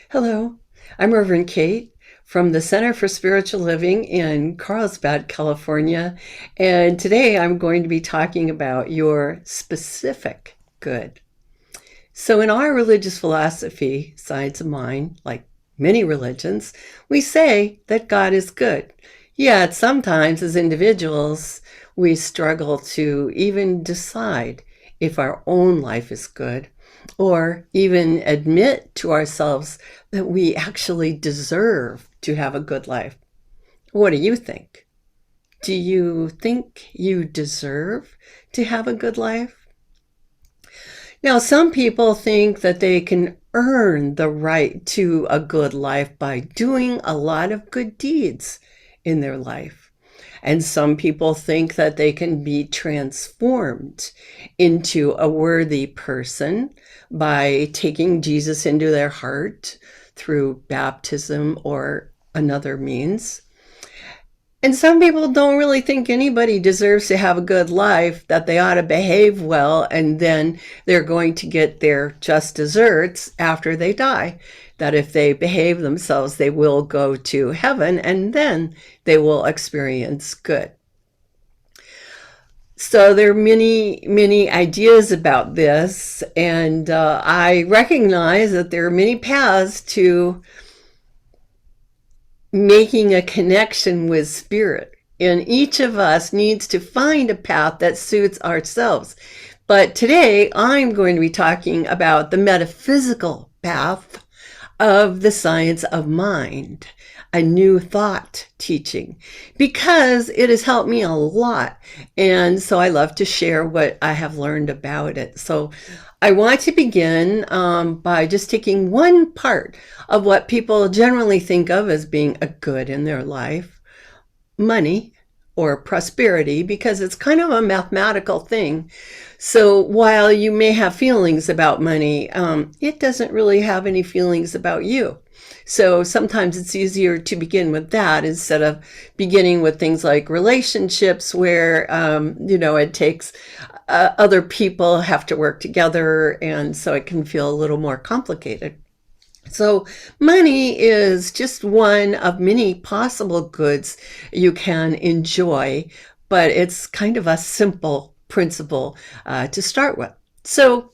Hello, I'm Reverend Kate from the Center for Spiritual Living in Carlsbad, California, and today I'm going to be talking about your specific good. So, in our religious philosophy, Science of Mind, like many religions, we say that God is good. Yet, sometimes as individuals, we struggle to even decide if our own life is good or even admit to ourselves that we actually deserve to have a good life. What do you think? Do you think you deserve to have a good life? Now, some people think that they can earn the right to a good life by doing a lot of good deeds in their life. And some people think that they can be transformed into a worthy person by taking Jesus into their heart through baptism or another means. And some people don't really think anybody deserves to have a good life, that they ought to behave well, and then they're going to get their just desserts after they die. That if they behave themselves, they will go to heaven, and then they will experience good. So there are many ideas about this, and I recognize that there are many paths to making a connection with spirit. And each of us needs to find a path that suits ourselves. But today I'm going to be talking about the metaphysical path of the science of mind, a new thought teaching, because it has helped me a lot. And so I love to share what I have learned about it. So I want to begin by just taking one part of what people generally think of as being a good in their life, money or prosperity, because it's kind of a mathematical thing. So while you may have feelings about money, it doesn't really have any feelings about you. So sometimes it's easier to begin with that instead of beginning with things like relationships where, it takes other people have to work together, and so it can feel a little more complicated. So money is just one of many possible goods you can enjoy, but it's kind of a simple principle to start with. So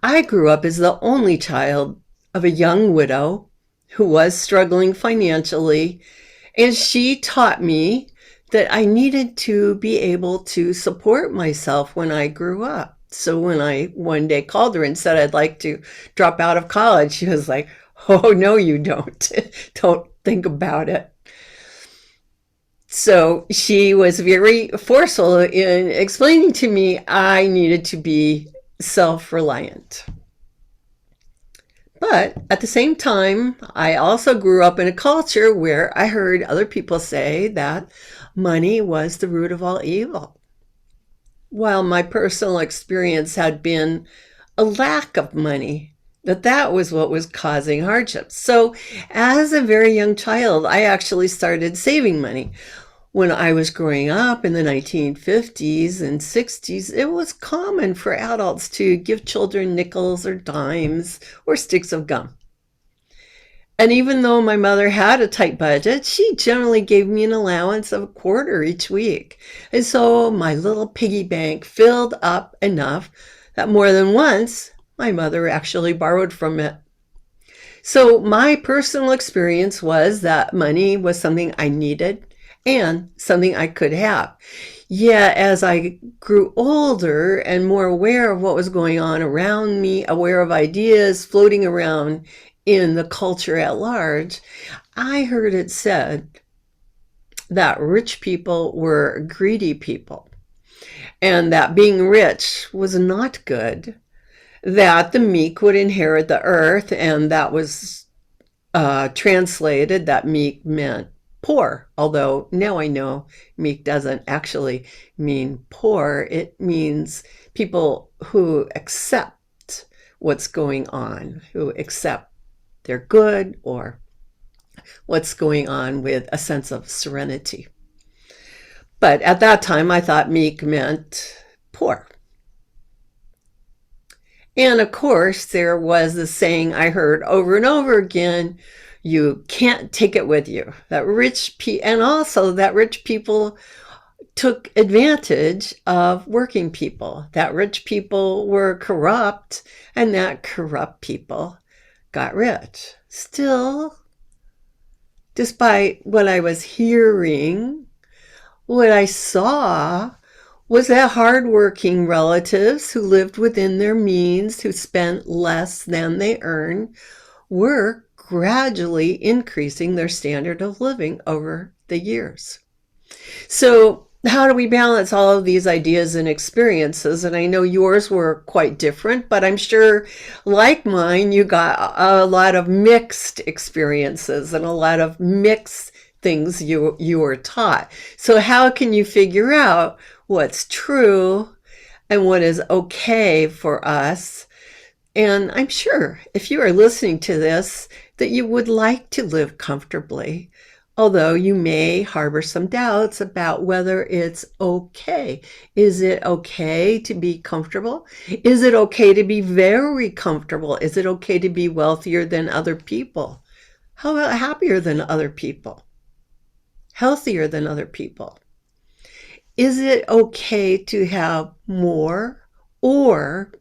I grew up as the only child of a young widow who was struggling financially, and she taught me that I needed to be able to support myself when I grew up. So when I one day called her and said I'd like to drop out of college, she was like, "Oh, no, you don't. Don't think about it." So she was very forceful in explaining to me I needed to be self-reliant. But at the same time, I also grew up in a culture where I heard other people say that money was the root of all evil. While my personal experience had been a lack of money, that was what was causing hardships. So as a very young child, I actually started saving money. When I was growing up in the 1950s and 60s, it was common for adults to give children nickels or dimes or sticks of gum. And even though my mother had a tight budget, she generally gave me an allowance of a quarter each week. And so my little piggy bank filled up enough that more than once my mother actually borrowed from it. So my personal experience was that money was something I needed and something I could have. Yet as I grew older and more aware of what was going on around me, aware of ideas floating around in the culture at large, I heard it said that rich people were greedy people, and that being rich was not good, that the meek would inherit the earth, and that was translated that meek meant poor, although now I know meek doesn't actually mean poor. It means people who accept what's going on, who accept they're good, or what's going on with a sense of serenity. But at that time, I thought meek meant poor. And of course, there was the saying I heard over and over again, you can't take it with you. And also that rich people took advantage of working people, that rich people were corrupt, and that corrupt people got rich. Still, despite what I was hearing, what I saw was that hardworking relatives who lived within their means, who spent less than they earned, were gradually increasing their standard of living over the years. So, how do we balance all of these ideas and experiences? And I know yours were quite different, but I'm sure, like mine, you got a lot of mixed experiences and a lot of mixed things you were taught. So how can you figure out what's true and what is okay for us? And I'm sure if you are listening to this, that you would like to live comfortably, although you may harbor some doubts about whether it's okay. Is it okay to be comfortable? Is it okay to be very comfortable? Is it okay to be wealthier than other people? How about happier than other people? Healthier than other people? Is it okay to have more? Or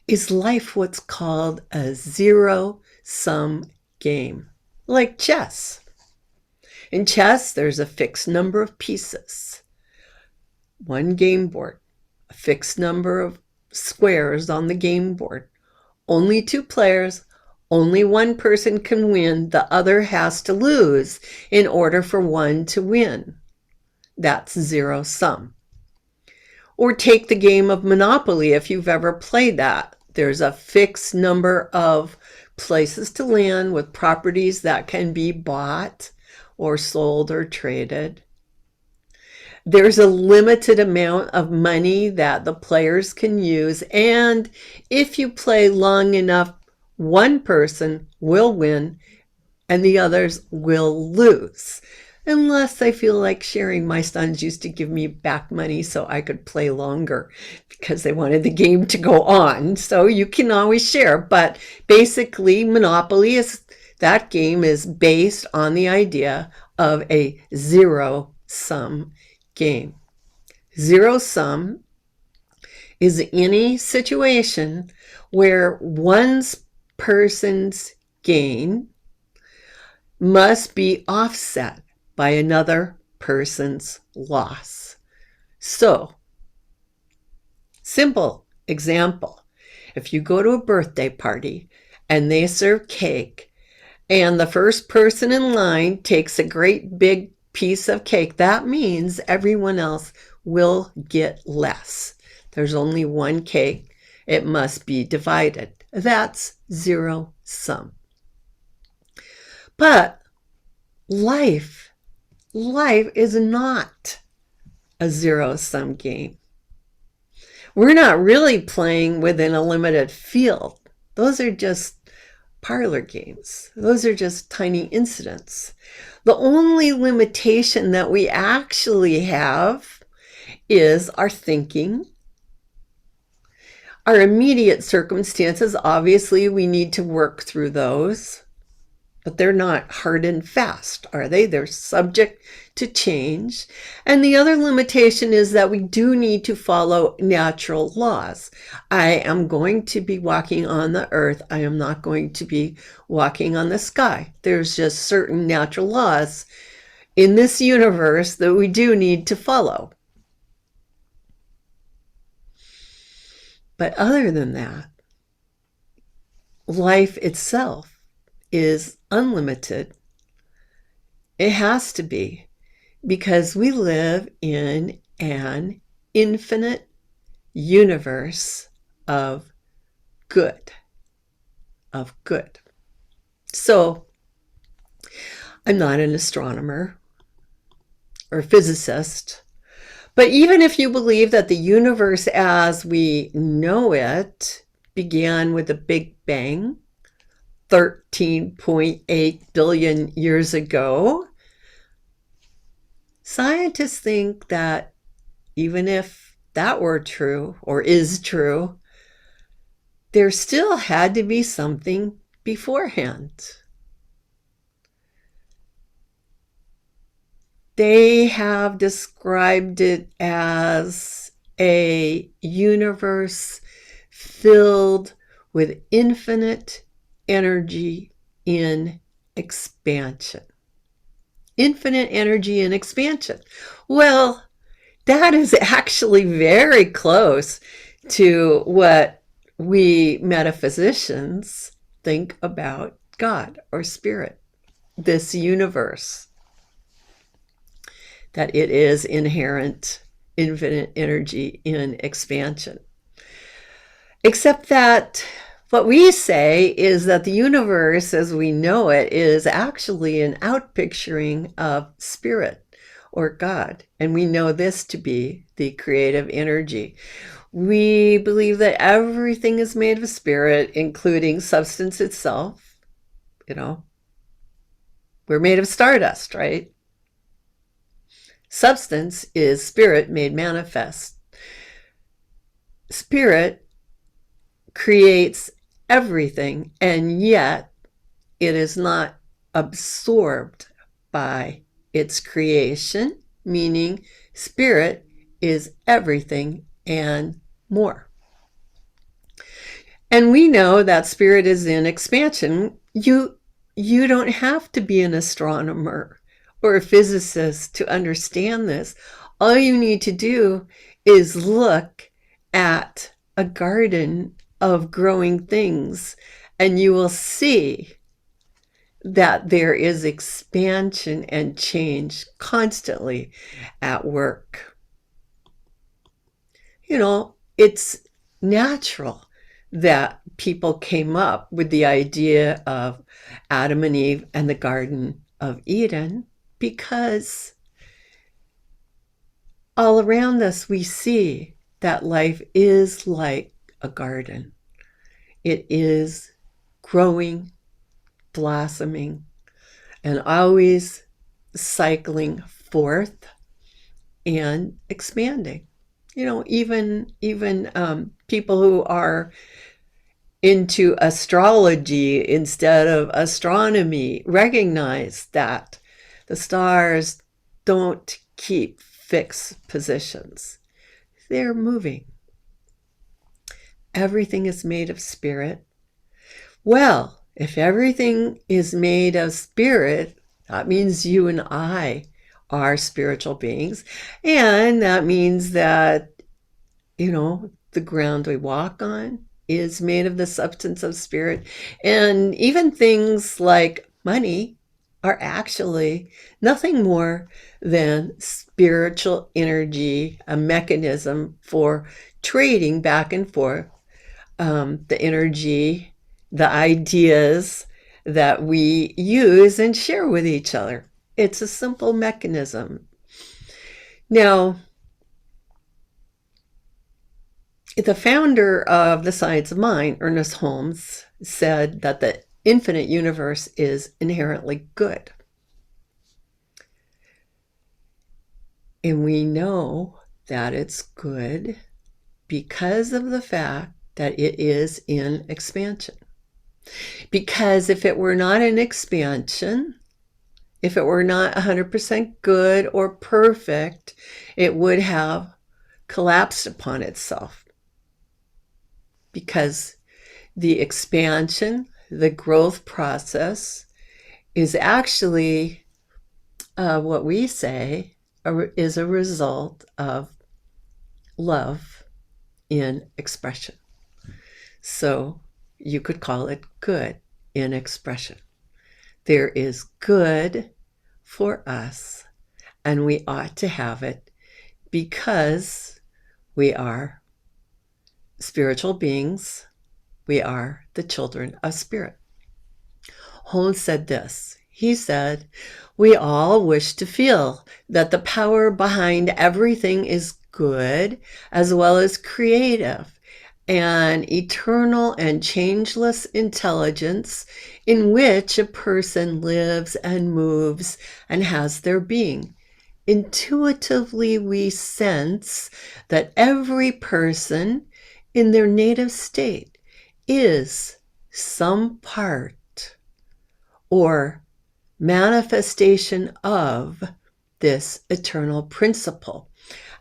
is life what's called a zero-sum game? Like chess. In chess, there's a fixed number of pieces. One game board, a fixed number of squares on the game board. Only two players, only one person can win. The other has to lose in order for one to win. That's zero sum. Or take the game of Monopoly if you've ever played that. There's a fixed number of places to land with properties that can be bought or sold or traded. There's a limited amount of money that the players can use, and if you play long enough, one person will win and the others will lose. Unless I feel like sharing. My sons used to give me back money so I could play longer because they wanted the game to go on. So you can always share. But basically, Monopoly that game is based on the idea of a zero-sum game. Zero-sum is any situation where one person's gain must be offset by another person's loss. So, simple example. If you go to a birthday party and they serve cake and the first person in line takes a great big piece of cake, that means everyone else will get less. There's only one cake. It must be divided. That's zero sum. But life is not a zero-sum game. We're not really playing within a limited field. Those are just parlor games. Those are just tiny incidents. The only limitation that we actually have is our thinking. Our immediate circumstances, obviously, we need to work through those. But they're not hard and fast, are they? They're subject to change. And the other limitation is that we do need to follow natural laws. I am going to be walking on the earth. I am not going to be walking on the sky. There's just certain natural laws in this universe that we do need to follow. But other than that, life itself is unlimited. It has to be, because we live in an infinite universe of good. So, I'm not an astronomer or physicist, but even if you believe that the universe as we know it began with a Big Bang, 13.8 billion years ago, scientists think that even if that were true or is true, there still had to be something beforehand. They have described it as a universe filled with infinite energy in expansion. Infinite energy in expansion. Well, that is actually very close to what we metaphysicians think about God or spirit, this universe, that it is inherent, infinite energy in expansion. Except that what we say is that the universe as we know it is actually an outpicturing of spirit or God. And we know this to be the creative energy. We believe that everything is made of spirit, including substance itself. You know, we're made of stardust, right? Substance is spirit made manifest. Spirit creates everything, and yet it is not absorbed by its creation, meaning spirit is everything and more. And we know that spirit is in expansion. You don't have to be an astronomer or a physicist to understand this. All you need to do is look at a garden of growing things, and you will see that there is expansion and change constantly at work. You know, it's natural that people came up with the idea of Adam and Eve and the Garden of Eden because all around us we see that life is like a garden. It is growing, blossoming, and always cycling forth and expanding. You know, even people who are into astrology instead of astronomy recognize that the stars don't keep fixed positions. They're moving. Everything is made of spirit. Well, if everything is made of spirit, that means you and I are spiritual beings. And that means that, you know, the ground we walk on is made of the substance of spirit. And even things like money are actually nothing more than spiritual energy, a mechanism for trading back and forth the energy, the ideas that we use and share with each other. It's a simple mechanism. Now, the founder of the science of mind, Ernest Holmes, said that the infinite universe is inherently good. And we know that it's good because of the fact that it is in expansion. Because if it were not in expansion, if it were not 100% good or perfect, it would have collapsed upon itself. Because the expansion, the growth process, is actually what we say is a result of love in expression. So you could call it good in expression. There is good for us, and we ought to have it because we are spiritual beings. We are the children of spirit. Holmes said this. He said, "We all wish to feel that the power behind everything is good as well as creative, an eternal and changeless intelligence in which a person lives and moves and has their being. Intuitively, we sense that every person in their native state is some part or manifestation of this eternal principle,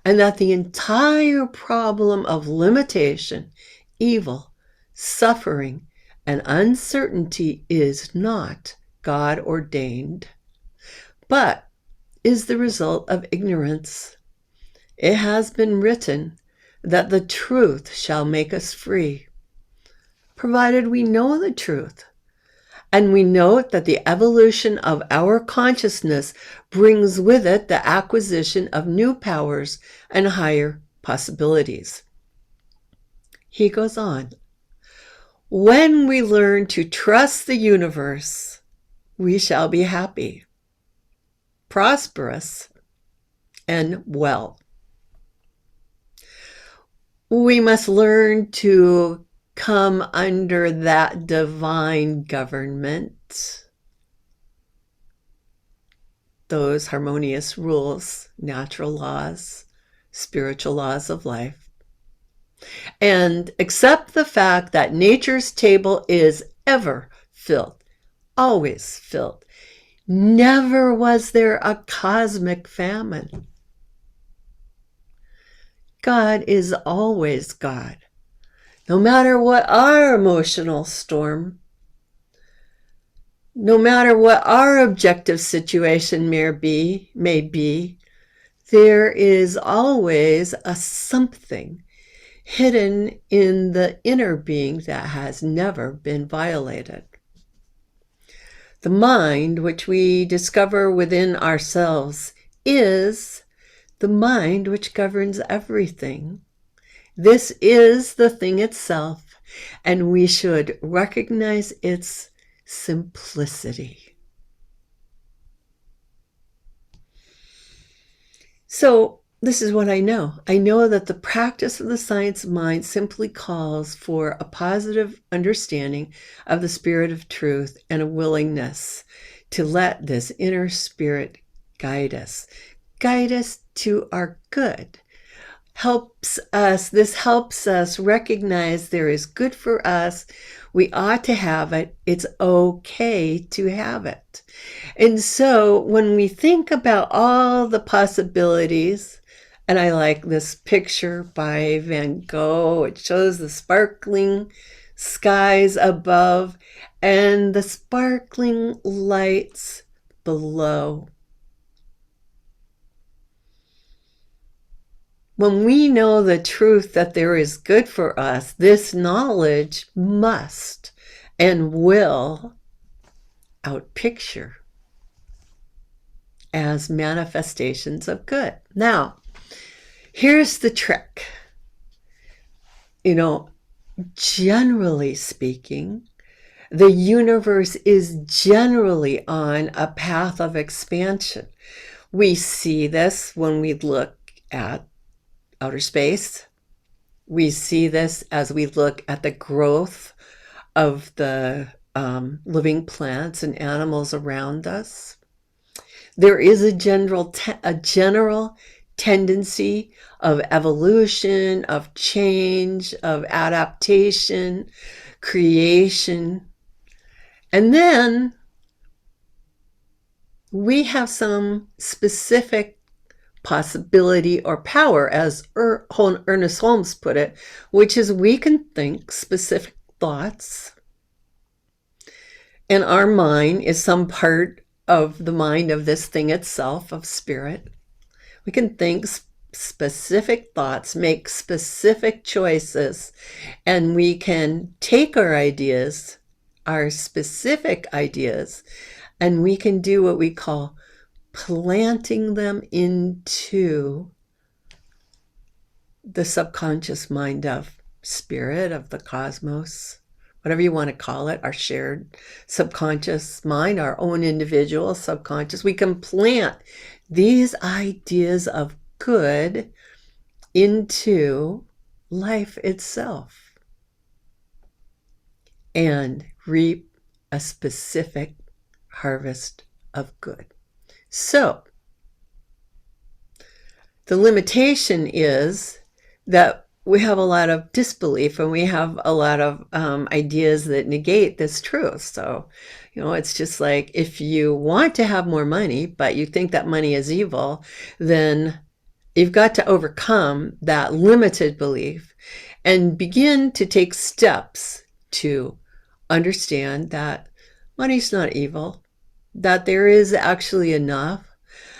and that the entire problem of limitation, evil, suffering, and uncertainty is not God ordained, but is the result of ignorance. It has been written that the truth shall make us free, provided we know the truth. And we note that the evolution of our consciousness brings with it the acquisition of new powers and higher possibilities. He goes on, when we learn to trust the universe, we shall be happy, prosperous, and well. We must learn to come under that divine government, those harmonious rules, natural laws, spiritual laws of life, and accept the fact that nature's table is ever filled, always filled. Never was there a cosmic famine. God is always God. No matter what our emotional storm, no matter what our objective situation may be, there is always a something hidden in the inner being that has never been violated. The mind, which we discover within ourselves, is the mind which governs everything. This is the thing itself, and we should recognize its simplicity. So, this is what I know. I know that the practice of the science of mind simply calls for a positive understanding of the spirit of truth and a willingness to let this inner spirit guide us to our good. This helps us recognize there is good for us. We ought to have it. It's okay to have it. And so when we think about all the possibilities, and I like this picture by Van Gogh, it shows the sparkling skies above and the sparkling lights below. When we know the truth that there is good for us, this knowledge must and will outpicture as manifestations of good. Now, here's the trick. Generally speaking, the universe is generally on a path of expansion. We see this when we look at outer space. We see this as we look at the growth of the living plants and animals around us. There is a general tendency of evolution, of change, of adaptation, creation. And then we have some specific possibility or power, as Ernest Holmes put it, which is we can think specific thoughts. And our mind is some part of the mind of this thing itself, of spirit. We can think specific thoughts, make specific choices, and we can take our ideas, our specific ideas, and we can do what we call planting them into the subconscious mind of spirit, of the cosmos, whatever you want to call it, our shared subconscious mind, our own individual subconscious. We can plant these ideas of good into life itself and reap a specific harvest of good. So, the limitation is that we have a lot of disbelief, and we have a lot of ideas that negate this truth. So, it's just like, if you want to have more money, but you think that money is evil, then you've got to overcome that limited belief and begin to take steps to understand that money's not evil, that there is actually enough,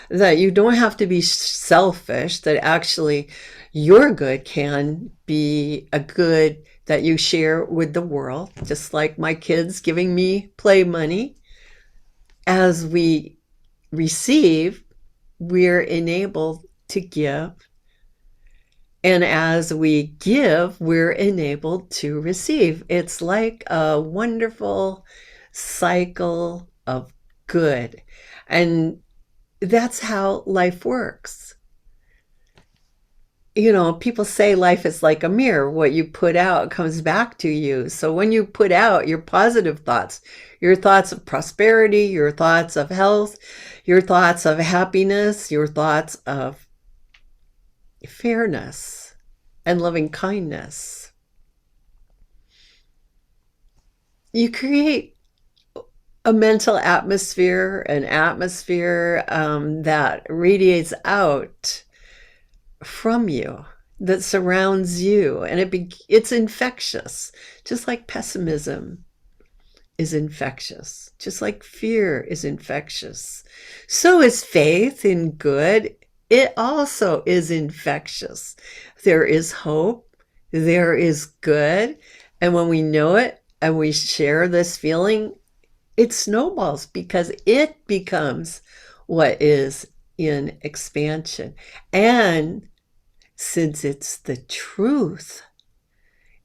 that you don't have to be selfish, that actually your good can be a good that you share with the world, just like my kids giving me play money. As we receive, we're enabled to give. And as we give, we're enabled to receive. It's like a wonderful cycle of good. And that's how life works. People say life is like a mirror. What you put out comes back to you. So when you put out your positive thoughts, your thoughts of prosperity, your thoughts of health, your thoughts of happiness, your thoughts of fairness and loving kindness, you create a mental atmosphere, an atmosphere that radiates out from you, that surrounds you, and it's infectious, just like pessimism is infectious, just like fear is infectious. So is faith in good. It also is infectious. There is hope, there is good, and when we know it and we share this feeling, it snowballs because it becomes what is in expansion. And since it's the truth,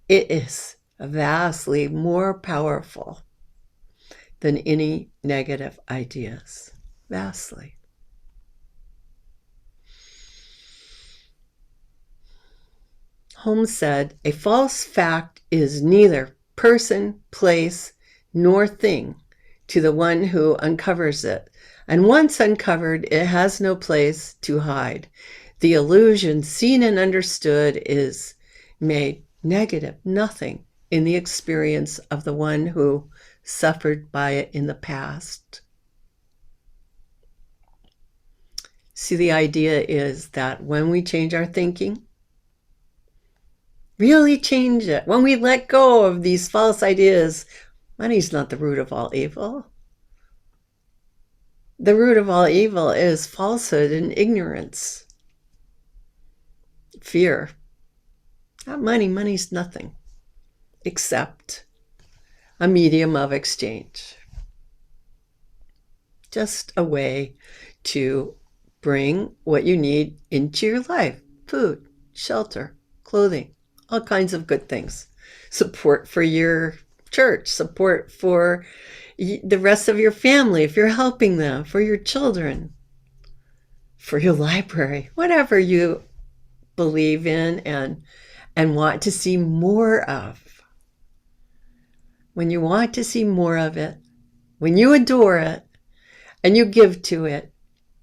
it is vastly more powerful than any negative ideas. Vastly. Holmes said, "A false fact is neither person, place, nor thing to the one who uncovers it. And once uncovered, it has no place to hide. The illusion seen and understood is made negative, nothing in the experience of the one who suffered by it in the past." See, the idea is that when we change our thinking, really change it, when we let go of these false ideas, money's not the root of all evil. The root of all evil is falsehood and ignorance. Fear. Not money. Money's nothing except a medium of exchange. Just a way to bring what you need into your life. Food, shelter, clothing, all kinds of good things. Support for your church, support for the rest of your family if you're helping them, for your children, for your library, whatever you believe in and want to see more of. When you want to see more of it, when you adore it and you give to it,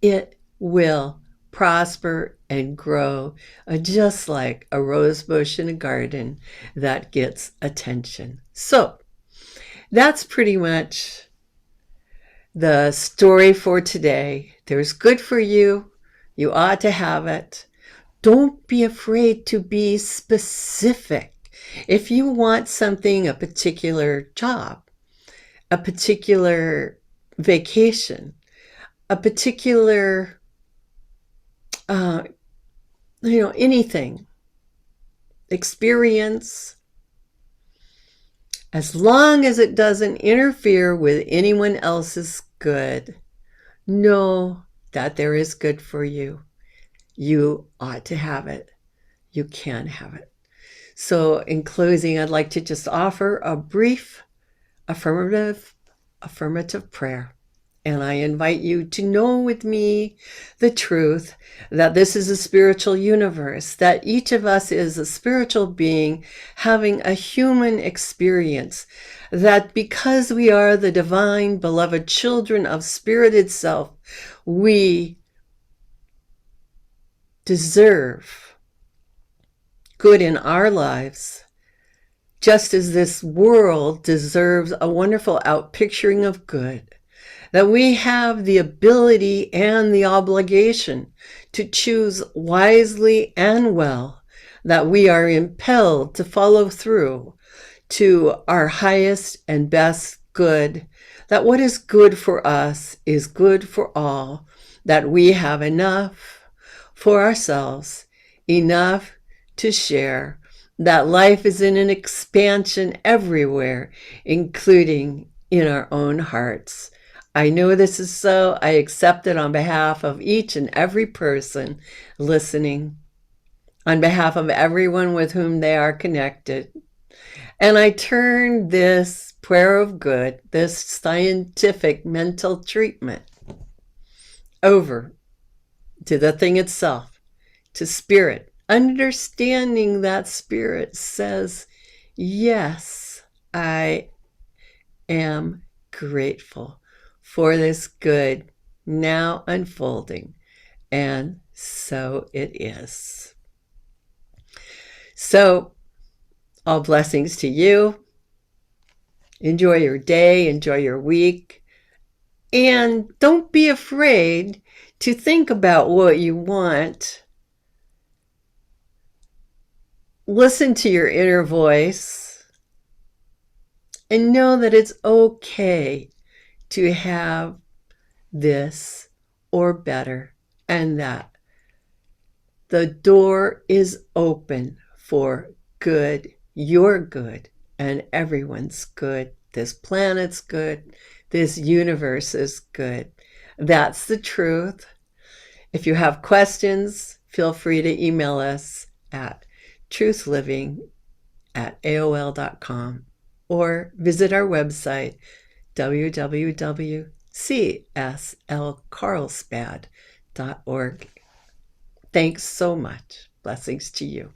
it will prosper and grow, just like a rose bush in a garden that gets attention. So that's pretty much the story for today. There's good for you. You ought to have it. Don't be afraid to be specific. If you want something, a particular job, a particular vacation, a particular, anything, experience, as long as it doesn't interfere with anyone else's good, know that there is good for you. You ought to have it. You can have it. So in closing, I'd like to just offer a brief affirmative prayer. And I invite you to know with me the truth that this is a spiritual universe, that each of us is a spiritual being having a human experience, that because we are the divine, beloved children of Spirit itself, we deserve good in our lives, just as this world deserves a wonderful outpicturing of good, that we have the ability and the obligation to choose wisely and well, that we are impelled to follow through to our highest and best good, that what is good for us is good for all, that we have enough for ourselves, enough to share, that life is in an expansion everywhere, including in our own hearts. I know this is so. I accept it on behalf of each and every person listening, on behalf of everyone with whom they are connected. And I turn this prayer of good, this scientific mental treatment, over to the thing itself, to spirit, understanding that spirit says, yes, I am grateful for this good now unfolding. And so it is. So, all blessings to you. Enjoy your day, enjoy your week, and don't be afraid to think about what you want. Listen to your inner voice and know that it's okay to have this or better, and that the door is open for good, your good, and everyone's good. This planet's good. This universe is good. That's the truth. If you have questions, feel free to email us at truthliving@aol.com or visit our website, www.cslcarlsbad.org. Thanks so much. Blessings to you.